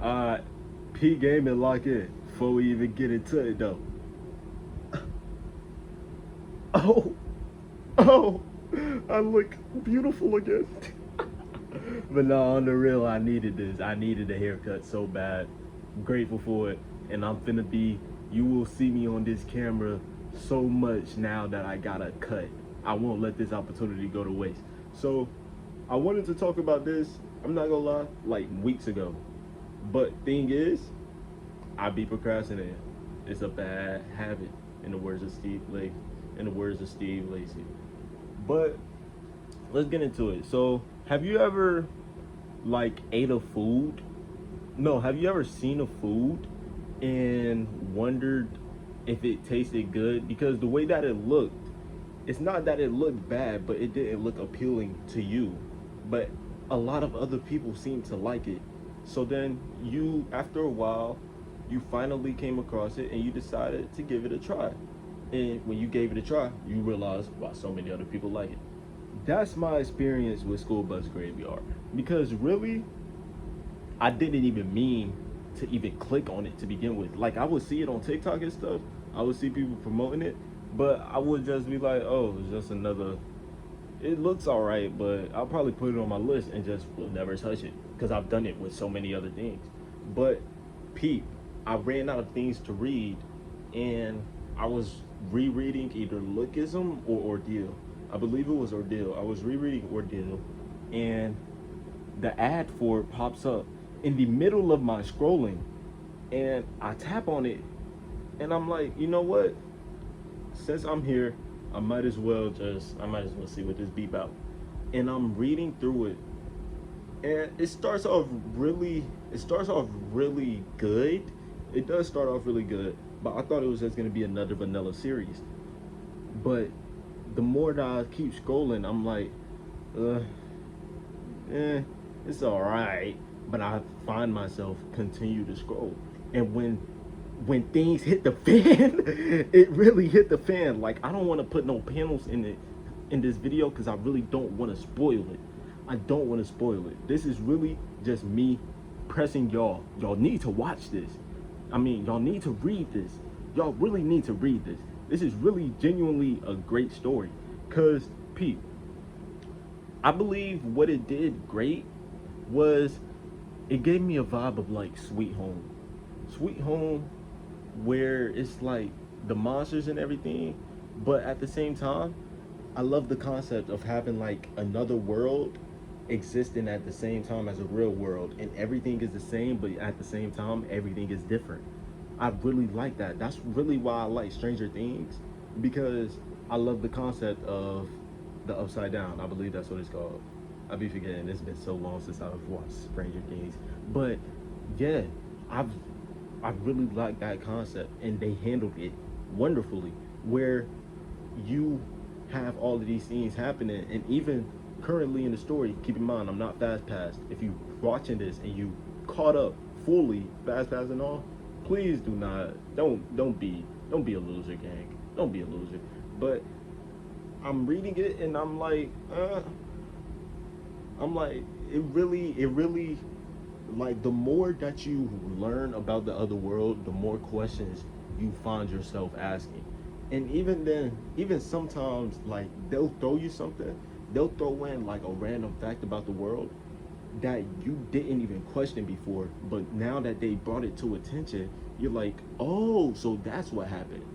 Uh, P Gaming lock in before we even get into it though. Oh, oh, I look beautiful again. But no, on the real, I needed this. I needed a haircut so bad. I'm grateful for it, and I'm finna be. You will see me on this camera so much now that I got a cut. I won't let this opportunity go to waste. So, I wanted to talk about this. I'm not gonna lie, like weeks ago. But thing is, I be procrastinating. It's a bad habit, in the words of Steve Lacey. In the words of Steve Lacey. But let's get into it. So, have you ever like ate a food? No, have you ever seen a food and wondered if it tasted good? Because the way that it looked, it's not that it looked bad, but it didn't look appealing to you. But a lot of other people seem to like it. So then you, after a while, you finally came across it and you decided to give it a try. And when you gave it a try, you realized why so many other people like it. That's my experience with School Bus Graveyard. Because really, I didn't even mean to even click on it to begin with. Like I would see it on TikTok and stuff. I would see people promoting it, but I would just be like, "Oh, it's just another." It looks all right, but I'll probably put it on my list and just will never touch it because I've done it with so many other things. But Pete, I ran out of things to read, and I was rereading either Lookism or Ordeal. I believe it was Ordeal. I was rereading Ordeal, and the ad for it pops up in the middle of my scrolling, and I tap on it, and I'm like, you know what? Since I'm here, I might as well see what this be about. And I'm reading through it, and it starts off really good. It does start off really good, but I thought it was just gonna be another vanilla series. But the more that I keep scrolling, I'm like, uh, eh, it's all right. But I find myself continue to scroll, and when things hit the fan, it really hit the fan. Like I don't want to put no panels in it in this video because I really don't want to spoil it. I don't want to spoil it. This is really just me pressing y'all. Y'all need to watch this. I mean, y'all need to read this. Y'all really need to read this. This is really genuinely a great story. Cause Pete, I believe what it did great was it gave me a vibe of like Sweet Home. Sweet Home, where it's like the monsters and everything, but at the same time, I love the concept of having like another world existing at the same time as a real world, and everything is the same, but at the same time, everything is different. I really like that. That's really why I like Stranger Things, because I love the concept of the upside down. I believe that's what it's called. I be forgetting. It's been so long since I've watched Stranger Things, but yeah, I've I really like that concept, and they handled it wonderfully. Where you have all of these things happening, and even currently in the story, keep in mind I'm not fast passed. If you watching this and you caught up fully fast pass and all, please do not don't be a loser, gang. Don't be a loser. But I'm reading it and I'm like, it really, like, the more that you learn about the other world, the more questions you find yourself asking. And even then, even sometimes, like, they'll throw you something, they'll throw in, like, a random fact about the world that you didn't even question before, but now that they brought it to attention, you're like, oh, so that's what happened.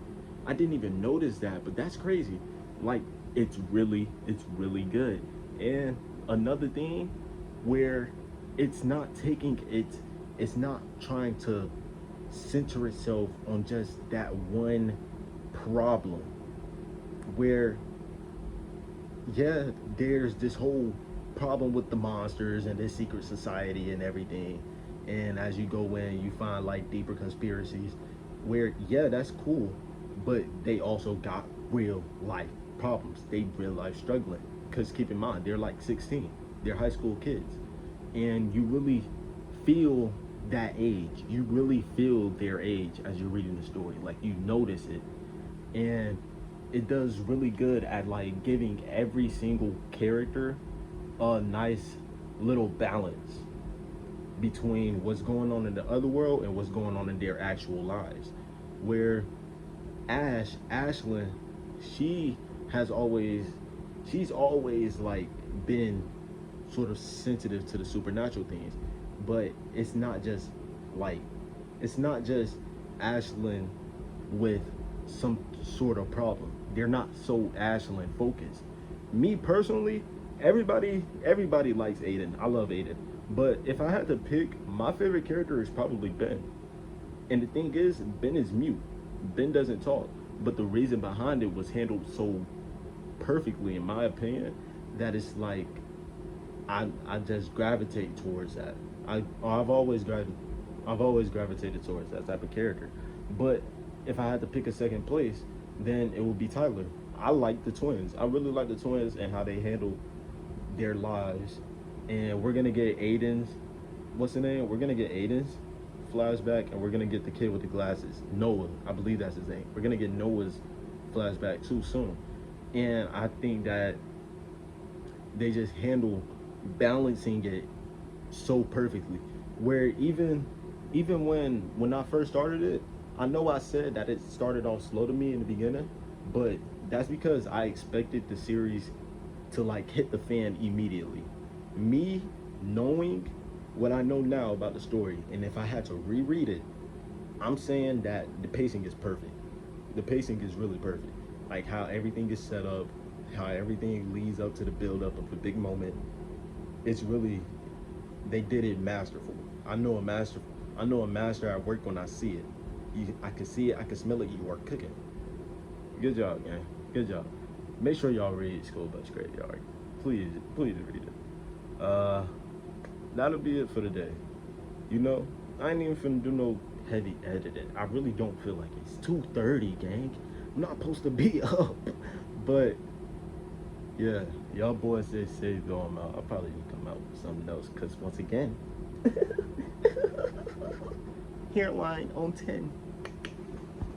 I didn't even notice that, but that's crazy. Like, it's really good. And another thing where it's not taking it, it's not trying to center itself on just that one problem. Where, yeah, there's this whole problem with the monsters and this secret society and everything. And as you go in, you find like deeper conspiracies where, yeah, that's cool, but they also got real life problems. They real life struggling. Because keep in mind, they're like 16, they're high school kids. And you really feel that age. You really feel their age as you're reading the story. Like you notice it. And it does really good at like giving every single character a nice little balance. between what's going on in the other world and what's going on in their actual lives. Where Ashlyn, she has always, she's always like been sort of sensitive to the supernatural things, but like, it's not just Ashlyn with some sort of problem. They're not so Ashlyn focused. Me personally, everybody likes Aiden. I love Aiden, but if I had to pick, my favorite character is probably Ben. And the thing is, Ben is mute. Ben doesn't talk, but the reason behind it was handled so perfectly, in my opinion, that it's like I just gravitate towards that. I've always gravitated towards that type of character. But if I had to pick a second place, then it would be Tyler. I like the twins. I really like the twins and how they handle their lives. And we're gonna get Aiden's, what's the name? We're gonna get Aiden's flashback, and we're gonna get the kid with the glasses, Noah. I believe that's his name. We're gonna get Noah's flashback too soon. And I think that they just handle balancing it so perfectly. Where even when I first started it, I know I said that it started off slow to me in the beginning, but that's because I expected the series to like hit the fan immediately. Me knowing what I know now about the story, and if I had to reread it, I'm saying that the pacing is perfect. The pacing is really perfect. Like how everything is set up, how everything leads up to the build up of the big moment. It's really, they did it masterful. I know a master at work when I see it. I can see it, I can smell it, you are cooking. Good job, gang. Good job. Make sure y'all read School Bus Graveyard. Please read it. That'll be it for today. You know, I ain't even finna do no heavy editing. I really don't feel like it's 2:30, gang. I'm not supposed to be up. But yeah, y'all boys say go on out. I'll probably come out with something else, because once again, hairline on 10.